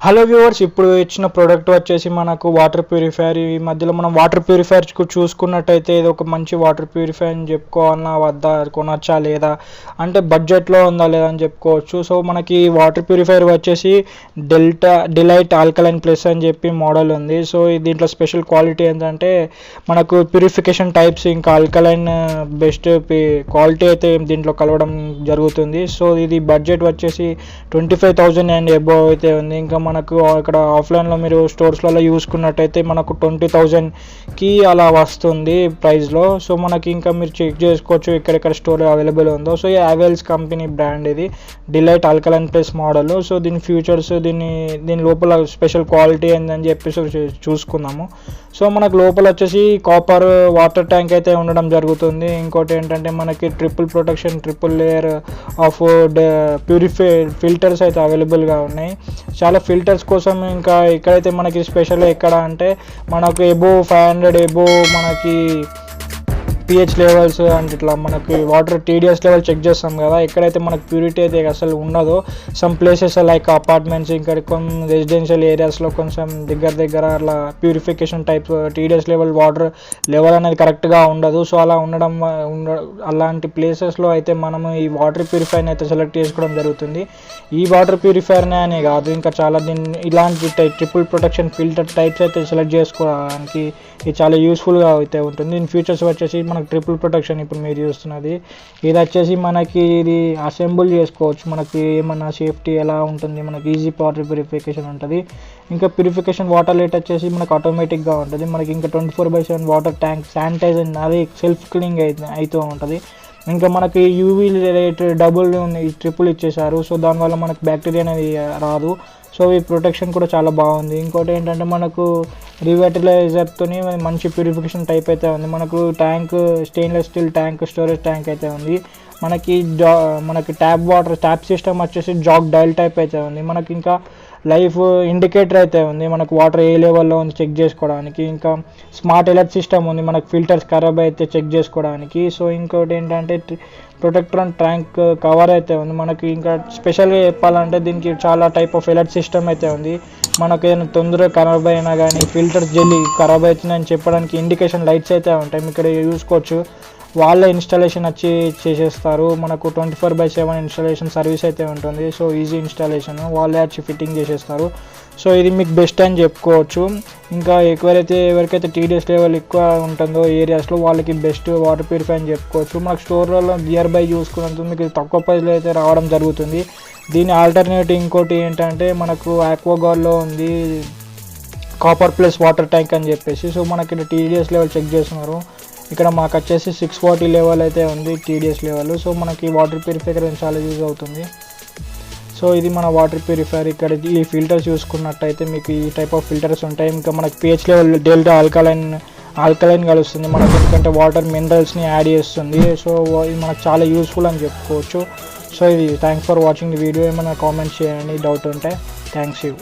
Hello viewers, ఇప్పుడు ఇచ్చిన product వచ్చేసి మనకు వాటర్ ప్యూరిఫైయర్. ఈ మధ్యలో మనం వాటర్ ప్యూరిఫైయర్ చూసుకున్నట్టయితే ఇది ఒక మంచి వాటర్ ప్యూరిఫైయర్ అని చెప్పుకోవాలన్నా వద్దా, కొనొచ్చా లేదా అంటే బడ్జెట్లో ఉందా లేదా అని చెప్పుకోవచ్చు. సో మనకి వాటర్ ప్యూరిఫైయర్ వచ్చేసి డిలైట్ ఆల్కలైన్ ప్లస్ అని చెప్పి మోడల్ ఉంది. సో దీంట్లో స్పెషల్ క్వాలిటీ ఏంటంటే మనకు ప్యూరిఫికేషన్ టైప్స్ ఇంకా ఆల్కలైన్ బెస్ట్ క్వాలిటీ అయితే దీంట్లో కలవడం జరుగుతుంది. సో ఇది బడ్జెట్ వచ్చేసి 25,000 అండ్ అబోవ్ అయితే ఉంది. ఇంకా మనకు ఇక్కడ ఆఫ్లైన్లో మీరు స్టోర్స్లలో చూసుకున్నట్టయితే మనకు 20,000కి అలా వస్తుంది ప్రైస్లో. సో మనకి ఇంకా మీరు చెక్ చేసుకోవచ్చు ఎక్కడెక్కడ స్టోర్ అవైలబుల్ ఉందో. సో ఈ హ్యావెల్స్ కంపెనీ బ్రాండ్ ఇది delight alkaline plus model. So దీని ఫ్యూచర్స్ దీని లోపల స్పెషల్ క్వాలిటీ ఏందని చెప్పేసి చూసుకుందాము. సో మనకు లోపల వచ్చేసి కాపర్ వాటర్ ట్యాంక్ అయితే ఉండడం జరుగుతుంది. ఇంకోటి ఏంటంటే మనకి ట్రిపుల్ లేయర్ ఆఫ్ ఫిల్టర్స్ అయితే అవైలబుల్గా ఉన్నాయి. చాలా ఫిల్టర్స్ కోసం ఇంకా ఇక్కడైతే మనకి స్పెషల్ ఎక్కడ అంటే మనకు ఎబో 500 మనకి pH లెవెల్స్ అండ్ ఇట్లా మనకి వాటర్ TDS లెవెల్ చెక్ చేస్తాం కదా. ఎక్కడైతే మనకు ప్యూరిటీ అయితే అసలు ఉండదో సమ్ ప్లేసెస్ లైక్ అపార్ట్మెంట్స్ ఇంకా కొన్ని రెసిడెన్షియల్ ఏరియాస్లో కొంచెం దగ్గర అలా purification type TDS level water level అనేది కరెక్ట్గా ఉండదు. సో అలా అలాంటి ప్లేసెస్లో అయితే మనము ఈ వాటర్ ప్యూరిఫైర్ని అయితే సెలెక్ట్ చేసుకోవడం జరుగుతుంది. ఈ వాటర్ ప్యూరిఫైర్నే అనే కాదు, ఇంకా చాలా ఇలాంటి ట్రిపుల్ ప్రొటెక్షన్ ఫిల్టర్ టైప్స్ అయితే సెలెక్ట్ చేసుకోవడానికి ఇది చాలా యూస్ఫుల్గా అయితే ఉంటుంది. దీని ఫీచర్స్ వచ్చేసి మనకు ట్రిపుల్ ప్రొటెక్షన్ ఇప్పుడు మీరు చూస్తున్నది ఇది వచ్చేసి మనకి ఇది అసెంబుల్ చేసుకోవచ్చు. మనకి ఏమన్నా సేఫ్టీ ఎలా ఉంటుంది, మనకి ఈజీ వాటర్ ప్యూరిఫికేషన్ ఉంటుంది. ఇంకా ప్యూరిఫికేషన్ వాటర్ రేట్ వచ్చేసి మనకు ఆటోమేటిక్గా ఉంటుంది. మనకి ఇంకా 24/7 వాటర్ ట్యాంక్ శానిటైజర్ అది సెల్ఫ్ క్లీనింగ్ అవుతూ ఉంటుంది. ఇంకా మనకి యూవీ రేట్ డబుల్ ట్రిపుల్ ఇచ్చేసారు. సో దానివల్ల మనకు బ్యాక్టీరియా అనేది రాదు. సో ఈ ప్రొటెక్షన్ కూడా చాలా బాగుంది. ఇంకోటి ఏంటంటే మనకు రివైటలైజర్తో మంచి ప్యూరిఫికేషన్ టైప్ అయితే ఉంది. మనకు tank stainless steel tank storage tank అయితే ఉంది. మనకి ట్యాప్ సిస్టమ్ వచ్చేసి జాగ్ డైల్ టైప్ అయితే ఉంది. మనకి ఇంకా లైఫ్ ఇండికేటర్ అయితే ఉంది, మనకు వాటర్ ఏ లెవెల్లో ఉంది చెక్ చేసుకోవడానికి. ఇంకా స్మార్ట్ అలర్ట్ సిస్టమ్ ఉంది మనకు ఫిల్టర్స్ ఖరాబ్ అయితే చెక్ చేసుకోవడానికి. సో ఇంకోటి ఏంటంటే ప్రొటెక్టర్ అండ్ ట్యాంక్ కవర్ అయితే ఉంది. మనకి ఇంకా స్పెషల్గా చెప్పాలంటే దీనికి చాలా టైప్ ఆఫ్ అలర్ట్ సిస్టమ్ అయితే ఉంది. మనకు ఏదైనా తొందరగా ఖరాబ్ అయినా కానీ ఫిల్టర్స్ జల్లి ఖరాబ్ అవుతుందని చెప్పడానికి ఇండికేషన్ లైట్స్ అయితే ఉంటాయి. ఇక్కడ చూసుకోవచ్చు వాళ్ళే ఇన్స్టాలేషన్ వచ్చి చేసేస్తారు. మనకు 24/7 ఇన్స్టాలేషన్ సర్వీస్ అయితే ఉంటుంది. సో ఈజీ ఇన్స్టాలేషన్ వాళ్ళే వచ్చి ఫిట్టింగ్ చేసేస్తారు. సో ఇది మీకు బెస్ట్ అని చెప్పుకోవచ్చు. ఇంకా ఎవరికైతే TDS లెవెల్ ఎక్కువ ఉంటుందో ఏరియాస్లో వాళ్ళకి బెస్ట్ వాటర్ ప్యూరిఫై అని చెప్పుకోవచ్చు. మనకు స్టోర్లలో నియర్ బై చూసుకున్నందుకు మీకు తక్కువ ప్రైస్లో అయితే రావడం జరుగుతుంది. దీని ఆల్టర్నేటివ్ ఇంకోటి ఏంటంటే మనకు ఆక్వాలో ఉంది కాపర్ ప్లస్ వాటర్ ట్యాంక్ అని చెప్పేసి. సో మనకి TDS లెవెల్ చెక్ చేస్తున్నారు. ఇక్కడ మాకు వచ్చేసి 640 లెవెల్ అయితే ఉంది TDS లెవెల్. సో మనకి వాటర్ ప్యూరిఫైయర్ చాలా యూజ్ అవుతుంది. సో ఇది మన వాటర్ ప్యూరిఫైయర్. ఇక్కడ ఈ ఫిల్టర్స్ చూసుకున్నట్టయితే మీకు ఈ టైప్ ఆఫ్ ఫిల్టర్స్ ఉంటాయి. ఇంకా మనకి pH లెవెల్ డెల్టా ఆల్కలైన్ కలుస్తుంది మనకు, ఎందుకంటే వాటర్ మినరల్స్ని యాడ్ చేస్తుంది. సో ఇది మనకు చాలా యూస్ఫుల్ అని చెప్పుకోవచ్చు. సో ఇది thanks for watching the video. ఏమైనా కామెంట్స్ చేయండి డౌట్ ఉంటే. Thanks you.